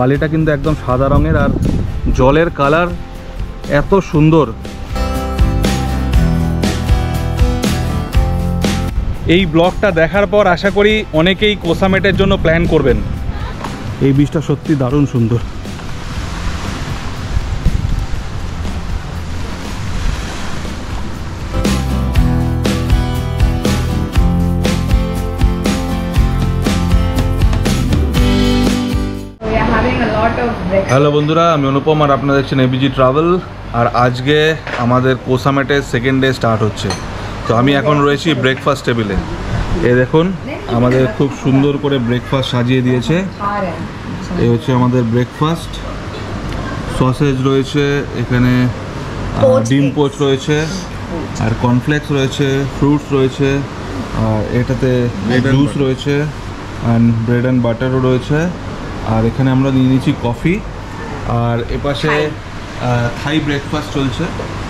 বালিটা কিন্তু একদম সাদা রঙের আর জলের কালার এত সুন্দর। এই ব্লগটা দেখার পর আশা করি অনেকেই কোসামেটের জন্য প্ল্যান করবেন। এই বীজটা সত্যি দারুণ সুন্দর। হ্যালো বন্ধুরা, আমি অনুপম আর আপনারা দেখছেন এবিজি ট্রাভেল। আর আজকে আমাদের কোসামেটের সেকেন্ড ডে স্টার্ট হচ্ছে। তো আমি এখন রয়েছি ব্রেকফাস্ট টেবিলে। এই দেখুন আমাদের খুব সুন্দর করে ব্রেকফাস্ট সাজিয়ে দিয়েছে। এই হচ্ছে আমাদের ব্রেকফাস্ট। সসেজ রয়েছে এখানে, ডিম পোচ রয়েছে, আর কর্নফ্লেক্স রয়েছে, ফ্রুটস রয়েছে, আর এটাতে জুস রয়েছে, অ্যান্ড ব্রেড অ্যান্ড বাটারও রয়েছে। আর এখানে আমরা নিয়ে নিয়েছি কফি। আর এপাশে থাই ব্রেকফাস্ট চলছে,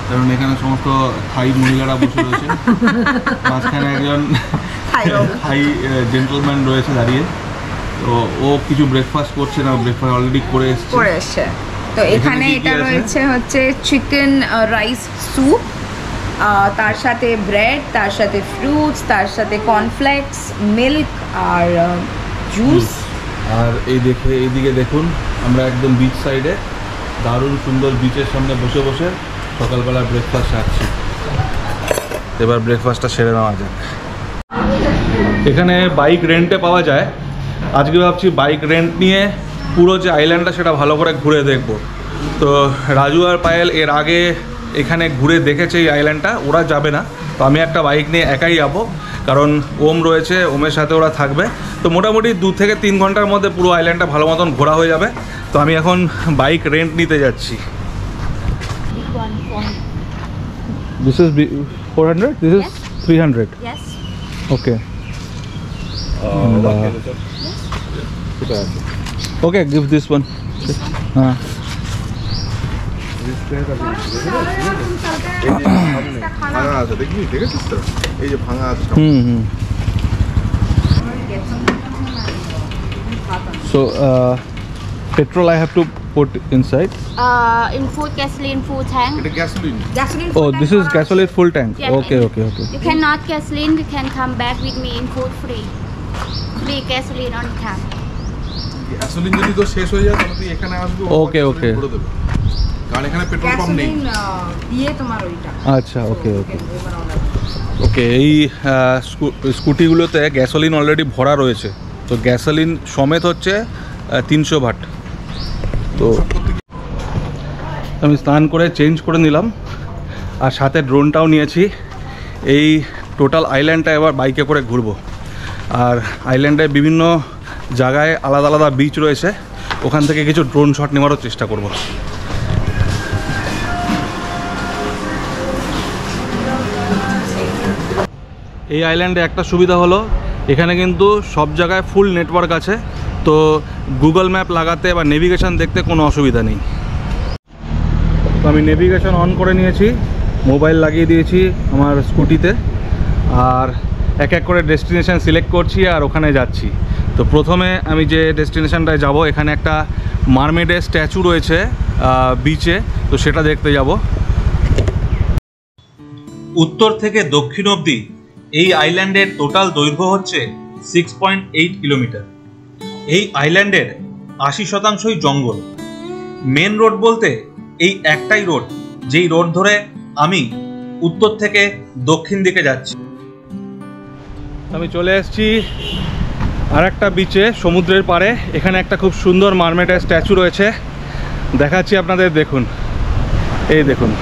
কারণ এখানে সমস্ত থাই মহিলারা বসে রয়েছে। মাঝখানে একজন থাই জেন্টলম্যান রয়েছে দাঁড়িয়ে। তো ও কিছু ব্রেকফাস্ট করছে না, ব্রেকফাস্ট অলরেডি করে এসেছে। তো এখানে এটা রয়েছে হচ্ছে চিকেন রাইস স্যুপ, তার সাথে ব্রেড, তার সাথে ফ্রুটস, তার সাথে কর্নফ্লেক্স, মিল্ক আর জুস। আর এইদিকে দেখুন আমরা একদম বিচ সাইডে দারুণ সুন্দর বিচের সামনে বসে বসে সকালবেলা ব্রেকফাস্ট সারছি। এবার ব্রেকফাস্টটা সেরে নেওয়া যাক। এখানে বাইক রেন্টে পাওয়া যায়। আজকে ভাবছি বাইক রেন্ট নিয়ে পুরো যে আইল্যান্ডটা সেটা ভালো করে ঘুরে দেখব। তো রাজু আর পায়েল এর আগে এখানে ঘুরে দেখেছে এই আইল্যান্ডটা, ওরা যাবে না। তো আমি একটা বাইক নিয়ে একাই যাবো, কারণ ওম রয়েছে, ওমের সাথে ওরা থাকবে। তো মোটামুটি 2 থেকে 3 ঘন্টার মধ্যে পুরো আইল্যান্ডটা ভালো মতন ঘোরা হয়ে যাবে। তো আমি এখন বাইক রেন্ট নিতে যাচ্ছি। This is 400? This is 300? Yes. Okay. Okay, give this one. So petrol I have to put inside. In food, gasoline, full tank. Gasoline. Oh, this is gasoline full tank. Yeah, Okay. You cannot gasoline, you can come back with me in food free. Free gasoline on tank. Gasoline যদি তো শেষ হয়ে যায় তাহলে তুই এখানে আসবি। ওকে কারণ এখানে পেট্রোল পাম্প নেই। দিয়ে তোমার ওইটা। আচ্ছা, ওকে। এই স্কুটিগুলোতে গ্যাসোলিন অলরেডি ভরা রয়েছে। তো গ্যাসোলিন সমেত হচ্ছে 300 বাট। তো আমি স্নান করে চেঞ্জ করে নিলাম, আর সাথে ড্রোনটাও নিয়েছি। এই টোটাল আইল্যান্ডটা এবার বাইকে করে ঘুরবো। আর আইল্যান্ডে বিভিন্ন জায়গায় আলাদা আলাদা বিচ রয়েছে, ওখান থেকে কিছু ড্রোন শট নেওয়ারও চেষ্টা করব। এই আইল্যান্ডে একটা সুবিধা হলো, এখানে কিন্তু সব জায়গায় ফুল নেটওয়ার্ক আছে। তো গুগল ম্যাপ লাগাতে বা নেভিগেশন দেখতে কোনো অসুবিধা নেই। তো আমি নেভিগেশন অন করে নিয়েছি, মোবাইল লাগিয়ে দিয়েছি আমার স্কুটিতে, আর এক এক করে ডেস্টিনেশন সিলেক্ট করছি আর ওখানে যাচ্ছি। তো প্রথমে আমি যে ডেস্টিনেশনটায় যাব, এখানে একটা মারমেডের স্ট্যাচু রয়েছে বিচে, তো সেটা দেখতে যাব। উত্তর থেকে দক্ষিণ অবধি এই আইল্যান্ডের টোটাল দৈর্ঘ্য হচ্ছে 6.8 কিলোমিটার। এই আইল্যান্ডের 80% জঙ্গল। মেন রোড বলতে এই একটাই রোড, যেই রোড ধরে আমি উত্তর থেকে দক্ষিণ দিকে যাচ্ছি। আমি চলে এসেছি আর একটা বিচে, সমুদ্রের পাড়ে। এখানে একটা খুব সুন্দর মারমেডের স্ট্যাচু রয়েছে, দেখাচ্ছি আপনাদের। দেখুন, এই দেখুন,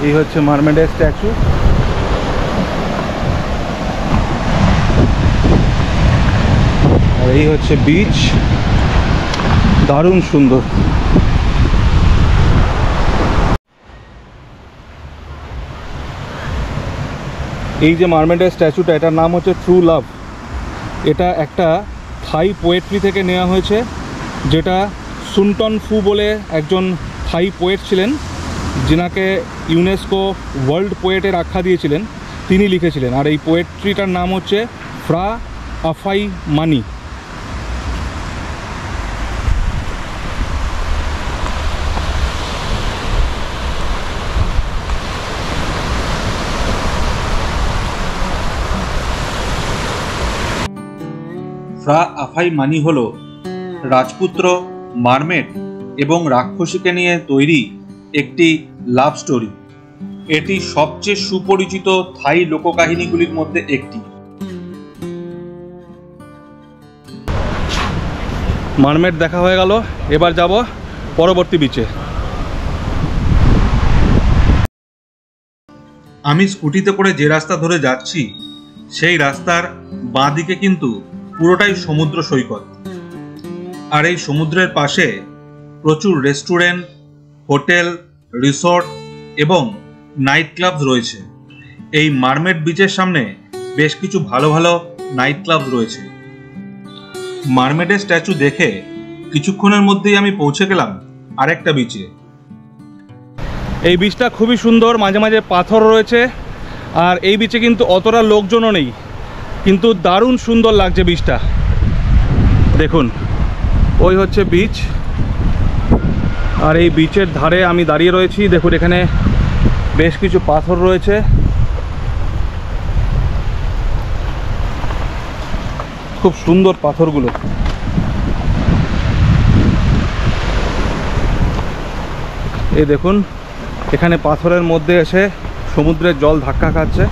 এই হচ্ছে মারমেডের স্ট্যাচু। আর এই হচ্ছে বিচ, দারুণ সুন্দর। এই যে মারমেডের স্ট্যাচুটা, এটার নাম হচ্ছে ট্রু লাভ। এটা একটা থাই পোয়েট্রি থেকে নেওয়া হয়েছে, যেটা সুনটন ফু বলে একজন থাই পোয়েট ছিলেন, যিনাকে ইউনেস্কো ওয়ার্ল্ড পোয়েটের আখ্যা দিয়েছিলেন তিনি লিখেছিলেন। আর এই পোয়েট্রিটার নাম হচ্ছে ফ্রা আফাই মানি। ফ্রা আফাই মানি হলো রাজপুত্র, মারমেড এবং রাক্ষসীকে নিয়ে তৈরি একটি লাভ স্টোরি। এটি সবচেয়ে সুপরিচিত থাই লোককাহিনীগুলির মধ্যে একটি। মারমেড দেখা হয়ে গেল, এবার যাব পরবর্তী বিচে। আমি স্কুটিতে করে যে রাস্তা ধরে যাচ্ছি সেই রাস্তার বাঁ দিকে কিন্তু পুরোটাই সমুদ্র সৈকত। আর এই সমুদ্রের পাশে প্রচুর রেস্টুরেন্ট, হোটেল, রিসর্ট এবং নাইট ক্লাব রয়েছে। এই মারমেড বিচের সামনে বেশ কিছু ভালো ভালো নাইট ক্লাব রয়েছে। মারমেডের স্ট্যাচু দেখে কিছুক্ষণের মধ্যেই আমি পৌঁছে গেলাম আরেকটা বিচে। এই বিচটা খুবই সুন্দর, মাঝে মাঝে পাথর রয়েছে। আর এই বিচে কিন্তু অতটা লোকজনও নেই, কিন্তু দারুণ সুন্দর লাগছে বিচটা। দেখুন, ওই হচ্ছে বিচ, আর এই বিচের ধারে আমি দাঁড়িয়ে রয়েছি। দেখুন এখানে বেশ কিছু পাথর রয়েছে। খুব সুন্দর পাথরগুলো। এই দেখুন, এখানে পাথরের মধ্যে এসে সমুদ্রের জল ধাক্কা খাচ্ছে।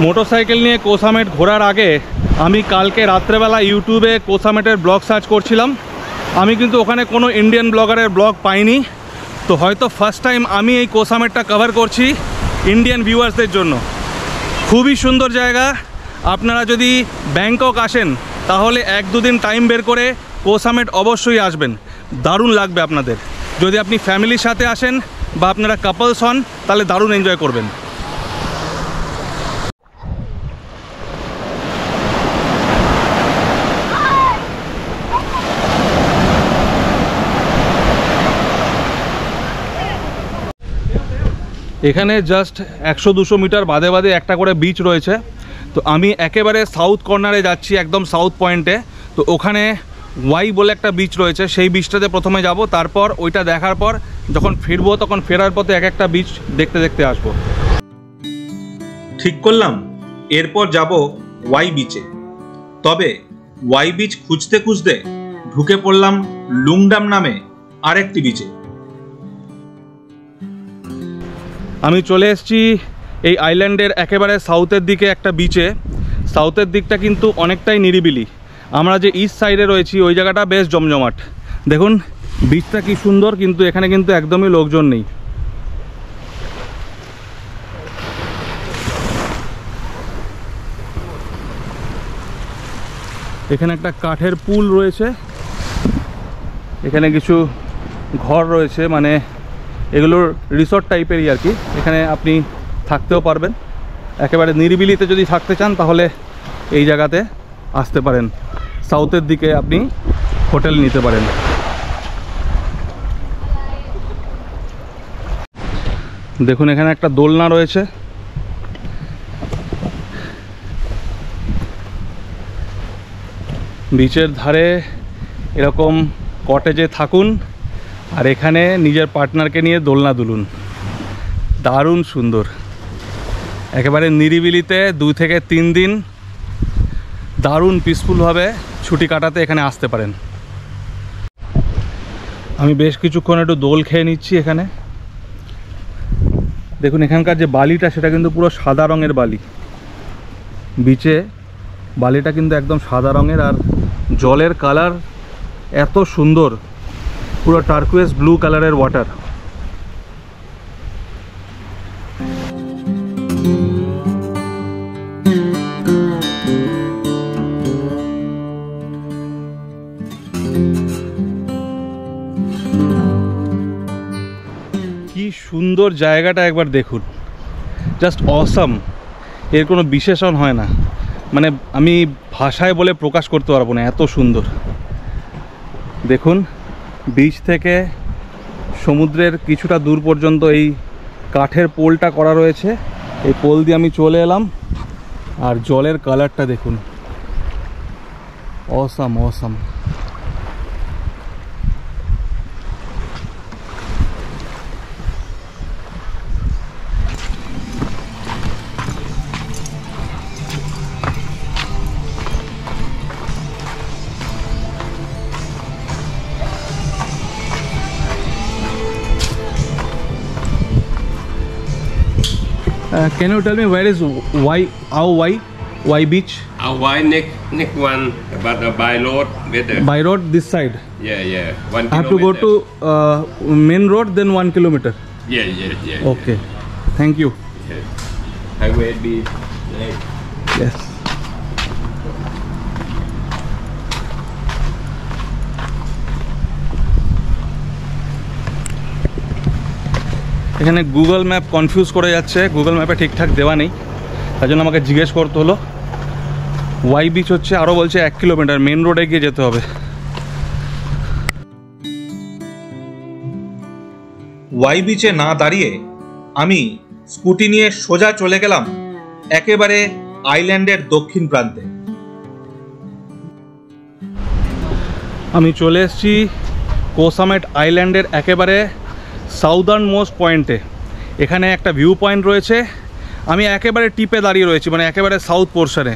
মোটরসাইকেল নিয়ে কোসামেট ঘোরার আগে আমি কালকে রাত্রেবেলা ইউটিউবে কোসামেটের ব্লগ সার্চ করছিলাম। আমি কিন্তু ওখানে কোনো ইন্ডিয়ান ব্লগারের ব্লগ পাইনি। তো হয়তো ফার্স্ট টাইম আমি এই কোসামেটটা কভার করছি ইন্ডিয়ান ভিউয়ার্সদের জন্য। খুবই সুন্দর জায়গা। আপনারা যদি ব্যাংকক আসেন তাহলে 1-2 দিন টাইম বের করে কোসামেট অবশ্যই আসবেন, দারুণ লাগবে আপনাদের। যদি আপনি ফ্যামিলির সাথে আসেন বা আপনারা কাপলস হন তাহলে দারুণ এনজয় করবেন। এখানে জাস্ট 100-200 মিটার বাদে বাদে একটা করে বিচ রয়েছে। তো আমি একেবারে সাউথ কর্নারে যাচ্ছি, একদম সাউথ পয়েন্টে। তো ওখানে ওয়াই বলে একটা বিচ রয়েছে, সেই বিচটাতে প্রথমে যাব, তারপর ওইটা দেখার পর যখন ফিরবো তখন ফেরার পথে এক একটা বিচ দেখতে দেখতে আসবো। ঠিক করলাম এরপর যাব ওয়াই বিচে। তবে ওয়াই বিচ খুঁজতে খুঁজতে ঢুকে পড়লাম লুংডাম নামে আরেকটি বিচে। আমি চলে এসেছি এই আইল্যান্ডের একেবারে সাউথের দিকে একটা বিচে। সাউথের দিকটা কিন্তু অনেকটাই নিরিবিলি। আমরা যে ইস্ট সাইডে রয়েছি ওই জায়গাটা বেশ জমজমাট। দেখুন বিচটা কি সুন্দর, কিন্তু এখানে কিন্তু একদমই লোকজন নেই। এখানে একটা কাঠের পুল রয়েছে, এখানে কিছু ঘর রয়েছে, মানে এগুলোর রিসর্ট টাইপেরই আর কি। এখানে আপনি থাকতেও পারবেন। একেবারে নিরিবিলিতে যদি থাকতে চান তাহলে এই জায়গাতে আসতে পারেন। সাউথের দিকে আপনি হোটেল নিতে পারেন। দেখুন এখানে একটা দোলনা রয়েছে। বিচের ধারে এরকম কটেজে থাকুন আর এখানে নিজের পার্টনারকে নিয়ে দোলনা দুলুন, দারুণ সুন্দর। একেবারে নিরিবিলিতে 2 থেকে 3 দিন দারুণ পিসফুলভাবে ছুটি কাটাতে এখানে আসতে পারেন। আমি বেশ কিছুক্ষণ একটু দোল খেয়ে নিচ্ছি এখানে। দেখুন এখানকার যে বালিটা সেটা কিন্তু পুরো সাদা রঙের বালি। বিচে বালিটা কিন্তু একদম সাদা রঙের, আর জলের কালার এত সুন্দর, পুরো টার্কুয়েস ব্লু কালারের ওয়াটার। কি সুন্দর জায়গাটা একবার দেখুন, জাস্ট অসাম। এর কোনো বিশেষণ হয় না, মানে আমি ভাষায় বলে প্রকাশ করতে পারবো না, এত সুন্দর। দেখুন বিচ থেকে সমুদ্রের কিছুটা দূর পর্যন্ত এই কাঠের পোলটা করা রয়েছে। এই পোল দিয়ে আমি চলে এলাম, আর জলের কালারটা দেখুন, awesome awesome. Can you tell me where is why beach? Why next one, but by road better. By road this side. Yeah. 1 I have to go to main road, then 1 kilometer. Yeah. Okay. Thank you. Yeah. Highway beach. Yes. এখানে Google map confuse করে যাচ্ছে, Google ম্যাপে ঠিকঠাক দেওয়া নেই, তার জন্য আমাকে জিজ্ঞেস করতে হলো। ওয়াই বিচ হচ্ছে, আরও বলছে 1 কিলোমিটার, মেন রোডে গিয়ে যেতে হবে। ওয়াই বিচে না দাঁড়িয়ে আমি স্কুটি নিয়ে সোজা চলে গেলাম একেবারে আইল্যান্ডের দক্ষিণ প্রান্তে। আমি চলে এসেছি কো সামিট আইল্যান্ডের একেবারে সাউদার্ন মোস্ট পয়েন্টে। এখানে একটা ভিউ পয়েন্ট রয়েছে, আমি একেবারে টিপে দাঁড়িয়ে রয়েছি, মানে একেবারে সাউথ পোর্শনে।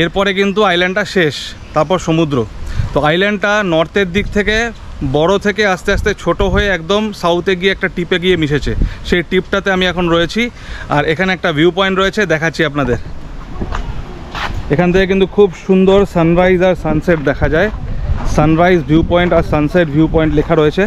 এরপরে কিন্তু আইল্যান্ডটা শেষ, তারপর সমুদ্র। তো আইল্যান্ডটা নর্থের দিক থেকে বড় থেকে আস্তে আস্তে ছোট হয়ে একদম সাউথে গিয়ে একটা টিপে গিয়ে মিশেছে। সেই টিপটাতে আমি এখন রয়েছি, আর এখানে একটা ভিউ পয়েন্ট রয়েছে, দেখাচ্ছি আপনাদের। এখান থেকে কিন্তু খুব সুন্দর সানরাইজ আর সানসেট দেখা যায়। সানরাইজ ভিউ পয়েন্ট আর সানসেট ভিউ পয়েন্ট লেখা রয়েছে।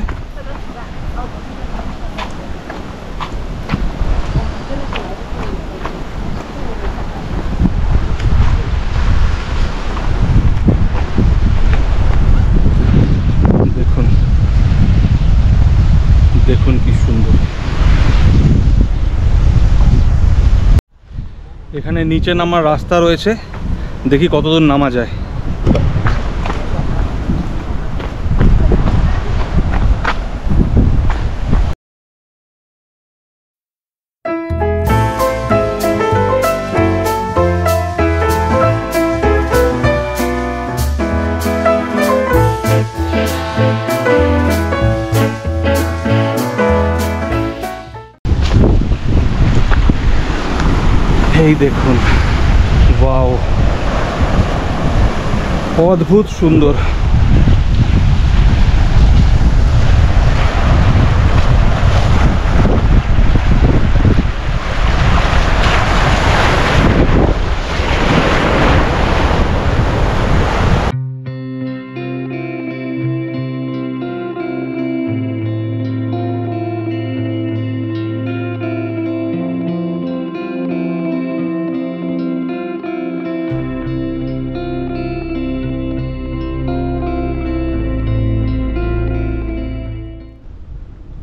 দেখুন কি সুন্দর। এখানে নিচে নামার রাস্তা রয়েছে, দেখি কতদূর নামা যায়। এই দেখুন, ওয়াও, অদ্ভুত সুন্দর।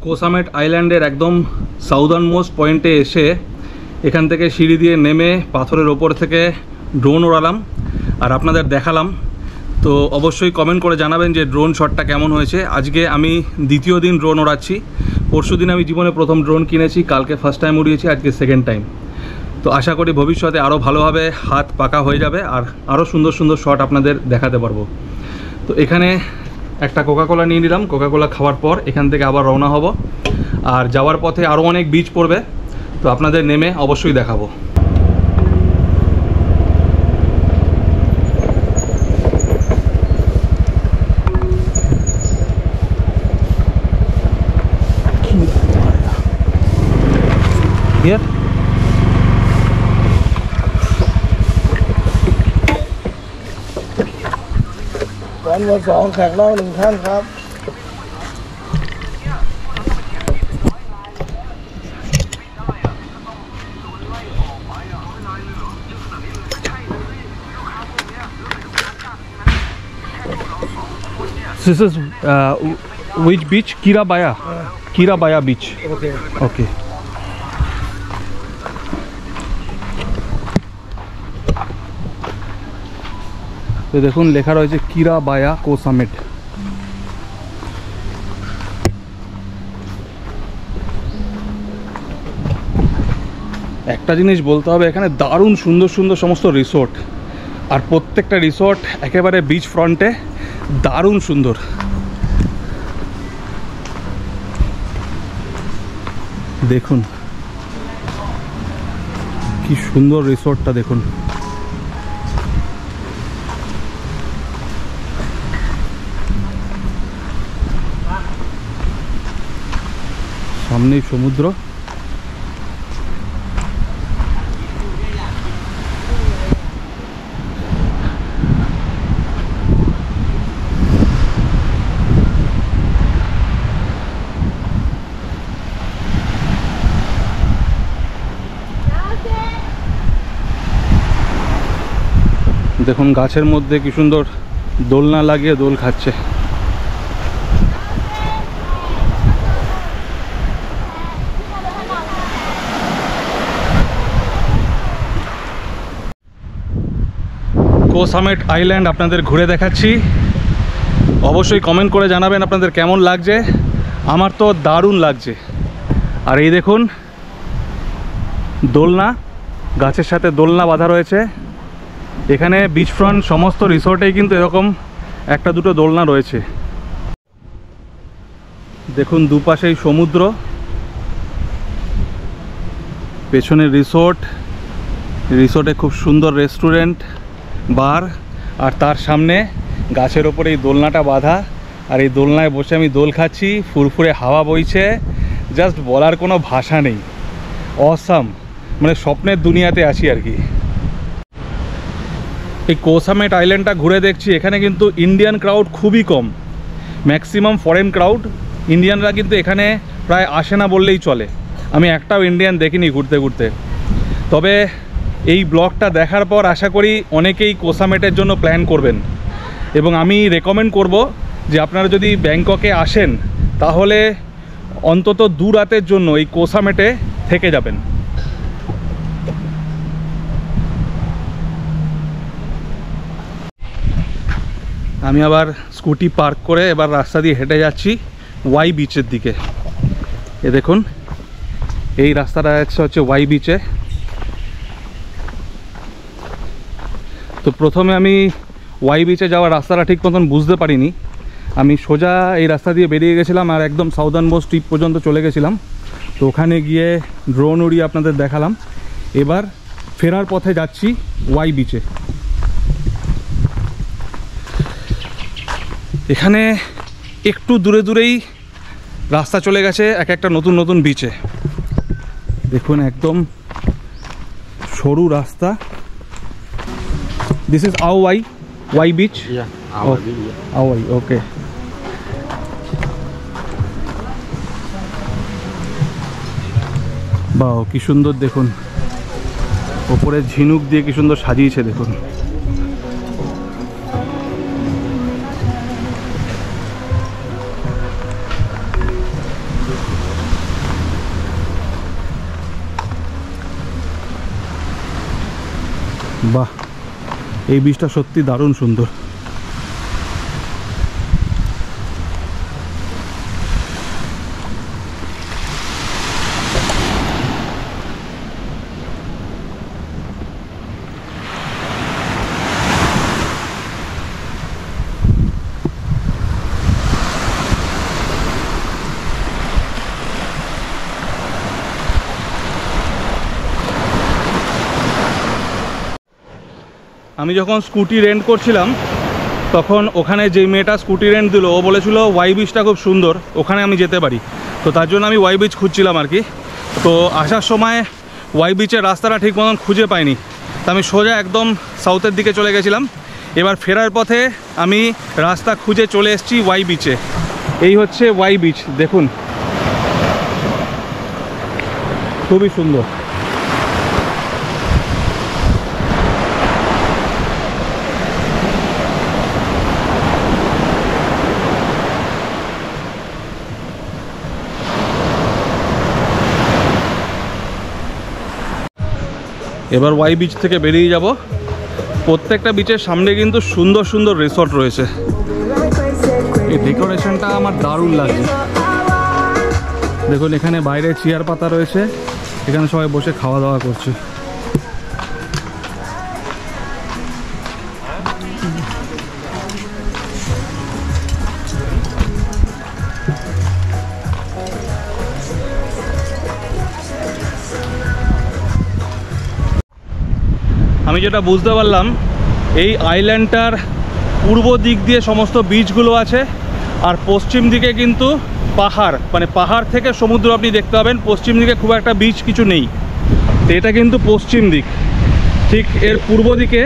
কো সামিট আইল্যান্ডের একদম সাউদার্ন মোস্ট পয়েন্টে এসে এখান থেকে সিঁড়ি দিয়ে নেমে পাথরের ওপর থেকে ড্রোন ওড়ালাম আর আপনাদের দেখালাম। তো অবশ্যই কমেন্ট করে জানাবেন যে ড্রোন শটটা কেমন হয়েছে। আজকে আমি দ্বিতীয় দিন ড্রোন ওড়াচ্ছি। পরশু দিন আমি জীবনে প্রথম ড্রোন কিনেছি, কালকে ফার্স্ট টাইম উড়িয়েছি, আজকে সেকেন্ড টাইম। তো আশা করি ভবিষ্যতে আরও ভালোভাবে হাত পাকা হয়ে যাবে আর আরও সুন্দর সুন্দর শট আপনাদের দেখাতে পারবো। তো এখানে একটা কোকাকোলা নিয়ে নিলাম। কোকাকোলা খাওয়ার পর এখান থেকে আবার রওনা হব, আর যাওয়ার পথে আরও অনেক বিচ পড়বে, তো আপনাদের নেমে অবশ্যই দেখাবো। Here?วันวันสองแขกเล่า1 ท่านครับ This is which beach? Kirabaya. Kirabaya beach. Okay. Okay. তো দেখুন লেখা রয়েছে কিরাবায়া কো সামিট। একটা জিনিস বলতে হবে, এখানে দারুণ সুন্দর সুন্দর সমস্ত রিসোর্ট, আর প্রত্যেকটা রিসোর্ট একেবারে বিচ ফ্রন্টে, দারুণ সুন্দর। দেখুন কি সুন্দর রিসোর্টটা, দেখুন। সামনেই সমুদ্র। দেখুন গাছের মধ্যে কি সুন্দর দোলনা লাগিয়ে দোল খাচ্ছে। কো সামিট আইল্যান্ড আপনাদের ঘুরে দেখাচ্ছি। অবশ্যই কমেন্ট করে জানাবেন আপনাদের কেমন লাগছে। আমার তো দারুণ লাগছে। আর এই দেখুন দোলনা, গাছের সাথে দোলনা বাঁধা রয়েছে। এখানে বিচ ফ্রন্ট সমস্ত রিসোর্টেই কিন্তু এরকম একটা দুটো দোলনা রয়েছে। দেখুন দুপাশেই সমুদ্র, পেছনে রিসোর্ট, রিসোর্টে খুব সুন্দর রেস্টুরেন্ট, বার, আর তার সামনে গাছের ওপরে এই দোলনাটা বাঁধা। আর এই দোলনায় বসে আমি দোল খাচ্ছি, ফুরফুরে হাওয়া বইছে, জাস্ট বলার কোনো ভাষা নেই। অসাম, মানে স্বপ্নের দুনিয়াতে আছি আর কি। এই কো সামিট আইল্যান্ডটা ঘুরে দেখছি, এখানে কিন্তু ইন্ডিয়ান ক্রাউড খুবই কম, ম্যাক্সিমাম ফরেন ক্রাউড। ইন্ডিয়ানরা কিন্তু এখানে প্রায় আসে না বললেই চলে। আমি একটাও ইন্ডিয়ান দেখিনি ঘুরতে ঘুরতে। তবে এই ব্লগটা দেখার পর আশা করি অনেকেই কো সামিটের জন্য প্ল্যান করবেন, এবং আমি রেকমেন্ড করব যে আপনারা যদি ব্যাংককে আসেন তাহলে অন্তত 2 রাতের জন্য এই কো সামিটে থেকে যাবেন। আমি আবার স্কুটি পার্ক করে এবার রাস্তা দিয়ে হেঁটে যাচ্ছি ওয়াই বিচের দিকে। এ দেখুন এই রাস্তাটা যাচ্ছে হচ্ছে ওয়াই বিচে। তো প্রথমে আমি ওয়াই বিচে যাওয়ার রাস্তাটা ঠিক মতন বুঝতে পারিনি। আমি সোজা এই রাস্তা দিয়ে বেরিয়ে গেছিলাম আর একদম সাউদার্ন বোস ট্রিপ পর্যন্ত চলে গেছিলাম। তো ওখানে গিয়ে ড্রোন উড়িয়ে আপনাদের দেখালাম। এবার ফেরার পথে যাচ্ছি ওয়াই বিচে। এখানে একটু দূরে দূরেই রাস্তা চলে গেছে এক একটা নতুন নতুন বিচে। দেখুন একদম সরু রাস্তা। This is Y beach. আওয়াই, ওকে। বাহ কি সুন্দর, দেখুন ওপরে ঝিনুক দিয়ে কি সুন্দর সাজিয়েছে দেখুন। বাহ, এই বীজটা সত্যি দারুণ সুন্দর। আমি যখন স্কুটি রেন্ট করছিলাম তখন ওখানে যেই মেয়েটা স্কুটি রেন্ট দিল ও বলেছিল ওয়াই বিচটা খুব সুন্দর, ওখানে আমি যেতে পারি। তো তার জন্য আমি ওয়াই বিচ খুঁজছিলাম আর কি। তো আসার সময় ওয়াই বিচের রাস্তাটা ঠিক মতন খুঁজে পাইনি, তো আমি সোজা একদম সাউথের দিকে চলে গেছিলাম। এবার ফেরার পথে আমি রাস্তা খুঁজে চলে এসেছি ওয়াই বিচে। এই হচ্ছে ওয়াই বিচ, দেখুন খুবই সুন্দর। এবার ওয়াই বিচ থেকে বেরিয়ে যাব। প্রত্যেকটা বিচের সামনে কিন্তু সুন্দর সুন্দর রিসর্ট রয়েছে। এই ডেকোরেশনটা আমার দারুণ লাগছে। দেখুন এখানে বাইরে চেয়ার পাতা রয়েছে, এখানে সবাই বসে খাওয়া দাওয়া করছে। আমি যেটা বুঝতে পারলাম, এই আইল্যান্ডটার পূর্ব দিক দিয়ে সমস্ত বিচগুলো আছে, আর পশ্চিম দিকে কিন্তু পাহাড়, মানে পাহাড় থেকে সমুদ্র আপনি দেখতে পাবেন। পশ্চিম দিকে খুব একটা বিচ কিছু নেই, তো এটা কিন্তু পশ্চিম দিক। ঠিক এর পূর্ব দিকে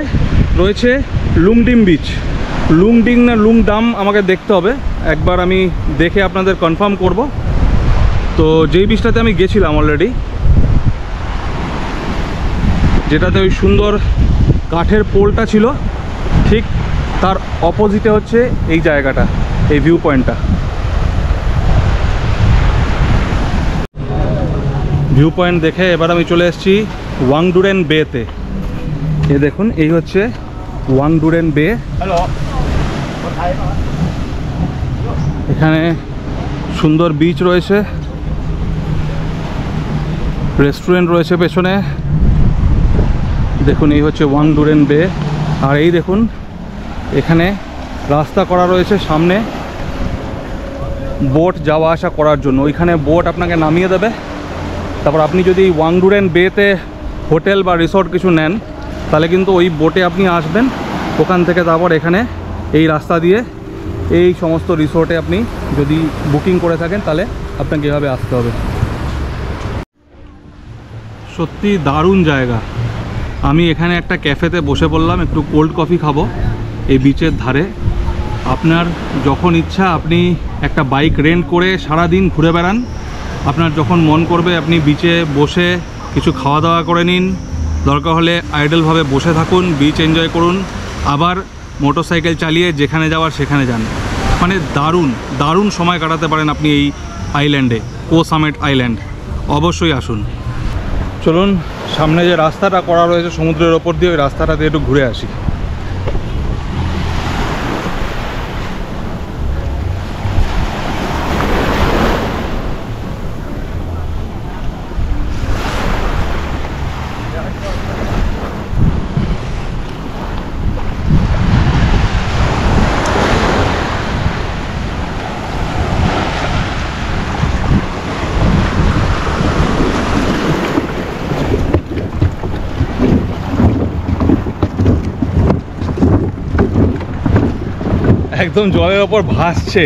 রয়েছে লুংডিম বিচ। লুংডিং না লুংডাম আমাকে দেখতে হবে, একবার আমি দেখে আপনাদের কনফার্ম করব। তো যেই বিচটাতে আমি গেছিলাম অলরেডি, যেটাতে ওই সুন্দর কাঠের পোলটা ছিল, ঠিক তার অপোজিটে হচ্ছে এই জায়গাটা, এই ভিউ পয়েন্টটা। ভিউ পয়েন্ট দেখে এবার আমি চলে এসেছি ওয়াংডুরেন বেতে। এ দেখুন, এই হচ্ছে ওয়াংডুরেন বে। এখানে সুন্দর বিচ রয়েছে, রেস্টুরেন্ট রয়েছে পেছনে। দেখুন, এই হচ্ছে ওয়াংডুরেন বে। আর এই দেখুন, এখানে রাস্তা করা রয়েছে সামনে বোট যাওয়া আসা করার জন্য। ওইখানে বোট আপনাকে নামিয়ে দেবে, তারপর আপনি যদি ওয়াংডুরেন বেতে হোটেল বা রিসর্ট কিছু নেন, তাহলে কিন্তু ওই বোটে আপনি আসবেন। ওখান থেকে তারপর এখানে এই রাস্তা দিয়ে এই সমস্ত রিসর্টে আপনি যদি বুকিং করে থাকেন, তাহলে আপনাকে এভাবে আসতে হবে। সত্যি দারুণ জায়গা। আমি এখানে একটা ক্যাফেতে বসে পড়লাম, একটু কোল্ড কফি খাবো এই বিচের ধারে। আপনার যখন ইচ্ছা আপনি একটা বাইক রেন্ট করে সারা দিন ঘুরে বেড়ান। আপনার যখন মন করবে আপনি বিচে বসে কিছু খাওয়া দাওয়া করে নিন, দরকার হলে আইডলভাবে বসে থাকুন, বিচ এনজয় করুন, আবার মোটরসাইকেল চালিয়ে যেখানে যাওয়ার সেখানে যান। মানে দারুণ দারুণ সময় কাটাতে পারেন আপনি এই আইল্যান্ডে, কো সামেট আইল্যান্ড। অবশ্যই আসুন। চলুন, সামনে যে রাস্তাটা করা রয়েছে সমুদ্রের ওপর দিয়ে, ওই রাস্তাটা দিয়ে একটু ঘুরে আসি। একদম জলের ওপর ভাসছে,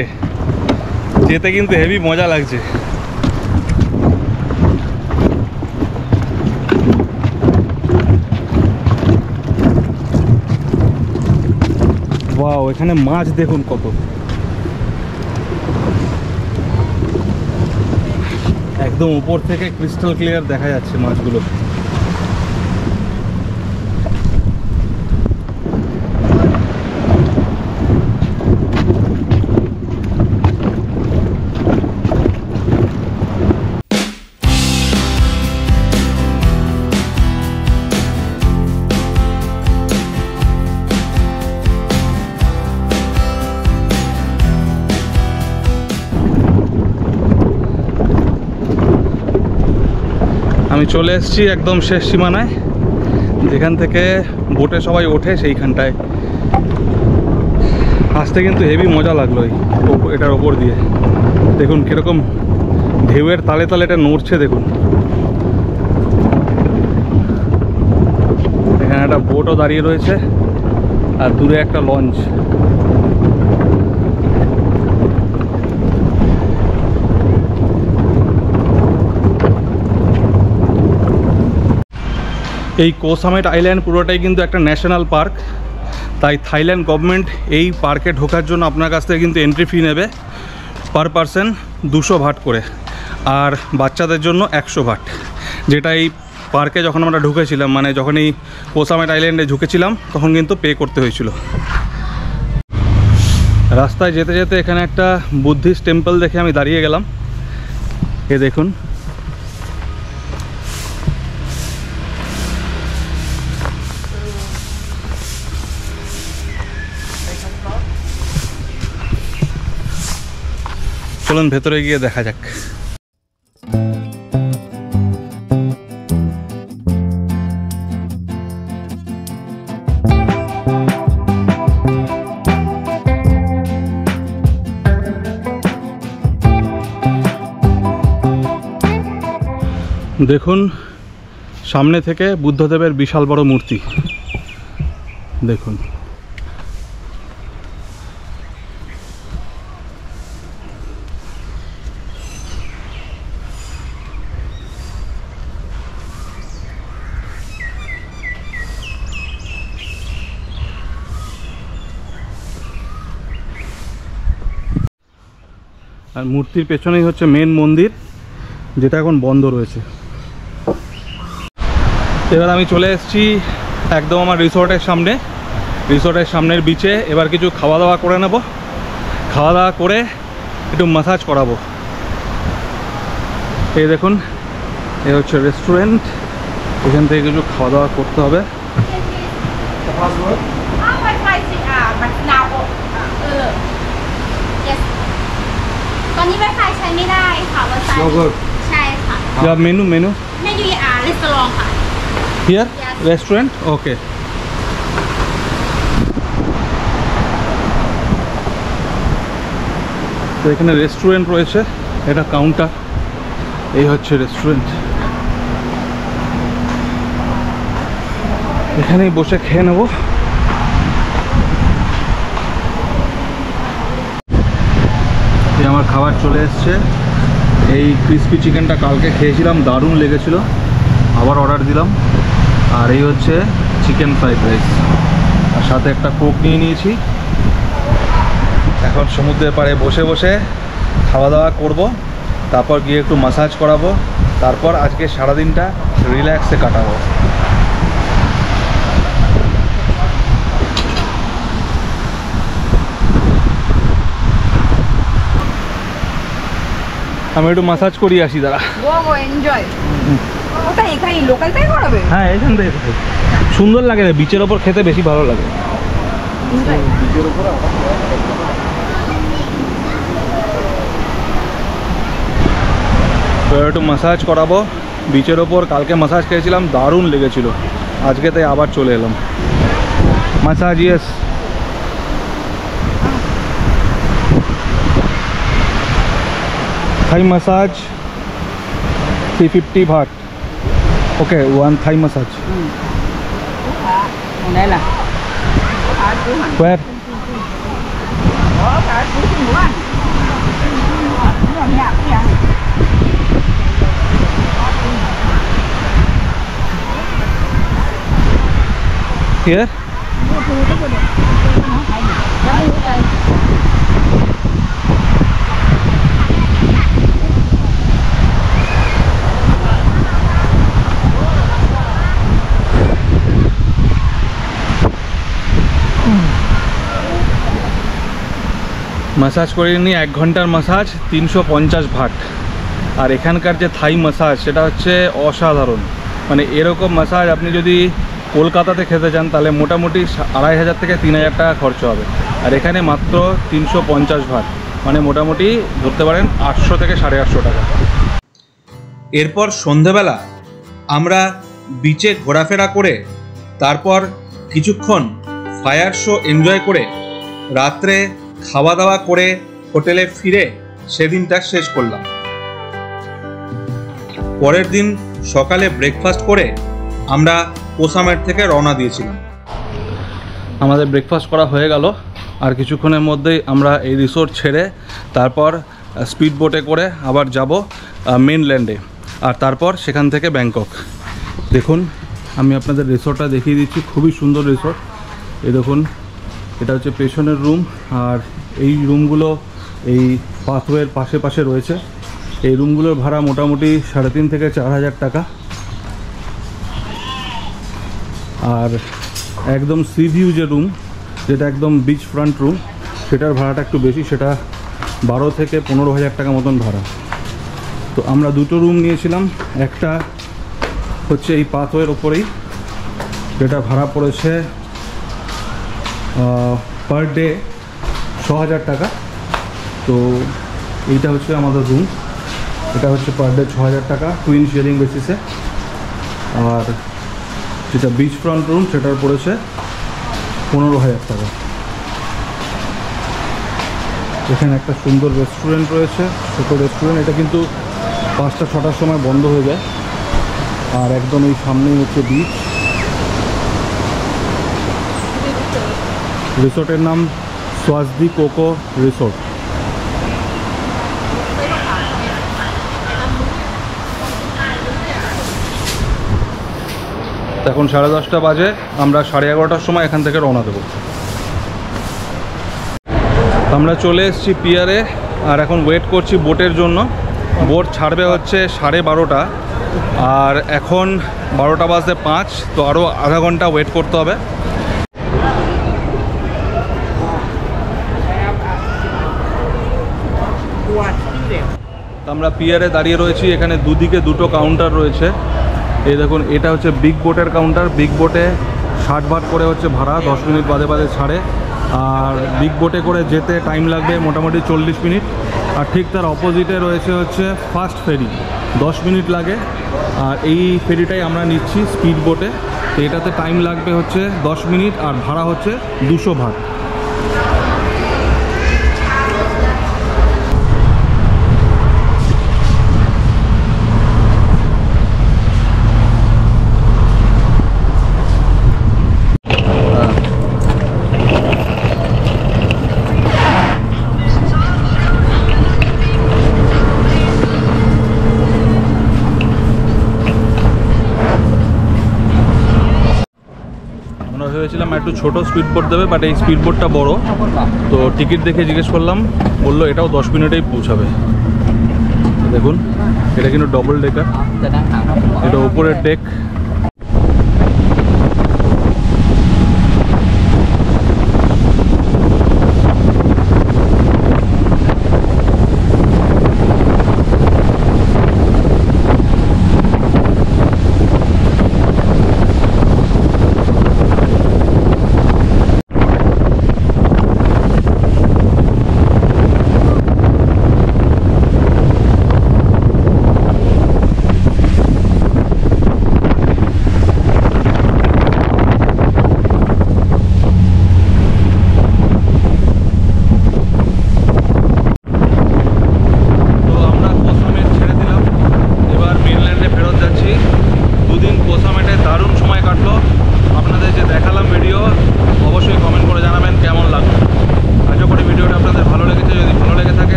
যেতে কিন্তু হেভি মজা লাগছে। ওয়াও, এখানে মাছ দেখুন কত। একদম উপর থেকে ক্রিস্টাল ক্লিয়ার দেখা যাচ্ছে মাছগুলো। আমি চলে এসেছি একদম শেষ সীমানায়, যেখান থেকে বোটে সবাই ওঠে সেইখানটায়। আসতে কিন্তু হেভি মজা লাগলো এটার ওপর দিয়ে। দেখুন কীরকম ঢেউয়ের তালে তালে এটা নড়ছে। দেখুন এখানে একটা বোটও দাঁড়িয়ে রয়েছে, আর দূরে একটা লঞ্চ। এই কো সামেট আইল্যান্ড পুরোটাই কিন্তু একটা ন্যাশনাল পার্ক, তাই থাইল্যান্ড গভর্নমেন্ট এই পার্কে ঢোকার জন্য আপনার কাছ থেকে কিন্তু এন্ট্রি ফি নেবে পার পারসন 200 বাট করে, আর বাচ্চাদের জন্য 100 বাট। যেটা এই পার্কে যখন আমরা ঢুকেছিলাম, মানে যখন এই কো সামেট আইল্যান্ডে ঢুকেছিলাম, তখন কিন্তু পে করতে হয়েছিল। রাস্তায় যেতে যেতে এখানে একটা বুদ্ধিস্ট টেম্পল দেখে আমি দাঁড়িয়ে গেলাম। এ দেখুন, চলুন ভেতরে গিয়ে দেখা যাক। দেখুন সামনে থেকে বুদ্ধদেবের বিশাল বড় মূর্তি দেখুন। আর মূর্তির পেছনেই হচ্ছে মেন মন্দির, যেটা এখন বন্ধ রয়েছে। এবার আমি চলে এসেছি একদম আমার রিসোর্টের সামনের বিচে। এবার কিছু খাওয়া দাওয়া করে নেব, খাওয়া দাওয়া করে একটু ম্যাসাজ করাবো। এই দেখুন, এই হচ্ছে রেস্টুরেন্ট, এখান থেকে কিছু খাওয়া দাওয়া করতে হবে। মেনু হিয়ার রেস্টুরেন্ট, ওকে। তো এখানে রেস্টুরেন্ট রয়েছে, এটা কাউন্টার, এই হচ্ছে রেস্টুরেন্ট। এখানেই বসে খেয়ে নেব। এই আমার খাবার চলে এসছে। এই ক্রিসপি চিকেনটা কালকে খেয়েছিলাম, দারুণ লেগেছিল, আবার অর্ডার দিলাম। আর এই হচ্ছে চিকেন ফ্রাইড রাইস, আর সাথে একটা কোক নিয়ে নিয়েছি। এখন সমুদ্রের পাড়ে বসে বসে খাওয়া দাওয়া করব, তারপর গিয়ে একটু ম্যাসাজ করাবো, তারপর আজকে সারাদিনটা রিল্যাক্সে কাটাবো। আমি একটু ম্যাসাজ করি আসি, দাঁড়া। এনজয়। ওটা এখানেই লোকালটাই করাবে? হ্যাঁ, এখান থেকে সুন্দর লাগে, বিচের ওপর খেতে বেশি ভালো লাগে। তো একটু ম্যাসাজ করাবো বিচের ওপর। কালকে ম্যাসাজ খেয়েছিলাম, দারুণ লেগেছিল, আজকে তাই আবার চলে এলাম। Massage, yes. Thai massage 350 baht. Okay, one Thai massage. Đây là Where? Here? Massage করে নিই, 1 ঘন্টার ম্যাসাজ 350 ভাট। আর এখানকার যে থাই ম্যাসাজ সেটা হচ্ছে অসাধারণ। মানে এরকম ম্যাসাজ আপনি যদি কলকাতাতে খেতে চান তাহলে মোটামুটি 2500 থেকে 3000 টাকা খরচ হবে, আর এখানে মাত্র 350 ভাট, মানে মোটামুটি ধরতে পারেন 800 থেকে 850 টাকা। এরপর সন্ধেবেলা আমরা বিচে ঘোরাফেরা করে তারপর কিছুক্ষণ ফায়ার শো এনজয় করে রাত্রে খাওয়া দাওয়া করে হোটেলে ফিরে সেদিনটা শেষ করলাম। পরের দিন সকালে ব্রেকফাস্ট করে আমরা কোসামেট থেকে রওনা দিয়েছিলাম। আমাদের ব্রেকফাস্ট করা হয়ে গেল, আর কিছুক্ষণের মধ্যেই আমরা এই রিসোর্ট ছেড়ে তারপর স্পিড বোটে করে আবার যাব মেনল্যান্ডে, আর তারপর সেখান থেকে ব্যাংকক। দেখুন আমি আপনাদের রিসোর্টটা দেখিয়ে দিচ্ছি, খুবই সুন্দর রিসোর্ট। এই দেখুন, এটা হচ্ছে পেছনের রুম, আর এই রুমগুলো এই পাথওয়ের পাশে পাশে রয়েছে। এই রুমগুলোর ভাড়া মোটামুটি 3.5 থেকে 4000 টাকা। আর একদম সি ভিউ যে রুম, যেটা একদম বিচ ফ্রন্ট রুম, সেটার ভাড়াটা একটু বেশি, সেটা 12 থেকে 15,000 টাকা মতন ভাড়া। তো আমরা দুটো রুম নিয়েছিলাম, একটা হচ্ছে এই পাথওয়ের ওপরেই, যেটা ভাড়া পড়েছে পার ডে 6000 টাকা। তো এইটা হচ্ছে আমাদের রুম, এটা হচ্ছে পার ডে 6000 টাকা টুইন শেয়ারিং বেসিসে। আর যেটা বিচ ফ্রন্ট রুম সেটার পড়েছে 15,000 টাকা। এখানে একটা সুন্দর রেস্টুরেন্ট রয়েছে, ছোটো রেস্টুরেন্ট। এটা কিন্তু 5টা 6টার সময় বন্ধ হয়ে যায়, আর একদম এই সামনেই হচ্ছে বিচ। রিসোর্টের নাম সোয়াজদি কোকো রিসোর্ট। এখন 10:30 বাজে, আমরা 11:30টার সময় এখান থেকে রওনা দেবো। আমরা চলে এসেছি পিয়ারে আর এখন ওয়েট করছি বোটের জন্য। বোট ছাড়বে হচ্ছে 12:30, আর এখন 12:05, তো আরও আধা ঘন্টা ওয়েট করতে হবে। আমরা পিয়ারে দাঁড়িয়ে রয়েছি, এখানে দুদিকে দুটো কাউন্টার রয়েছে। এই দেখুন, এটা হচ্ছে বিগ বোটের কাউন্টার। বিগ বোটে 60 বাট করে হচ্ছে ভাড়া, 10 মিনিট বাদে বাদে ছাড়ে। আর বিগ বোটে করে যেতে টাইম লাগবে মোটামুটি 40 মিনিট। আর ঠিক তার অপোজিটে রয়েছে হচ্ছে ফাস্ট ফেরি, 10 মিনিট লাগে। আর এই ফেরিটাই আমরা নিচ্ছি স্পিড বোটে, তো এটাতে টাইম লাগবে হচ্ছে 10 মিনিট আর ভাড়া হচ্ছে 200 বাট। আমরা ভেবেছিলাম একটু ছোট স্পিড বোট দেবে, বাট এই স্পিড বোটটা বড়, তো টিকিট দেখে জিজ্ঞেস করলাম, বললো এটাও 10 মিনিটেই পৌঁছাবে। দেখুন, এটা কিন্তু ডবল ডেকার, এটা উপরের ডেক,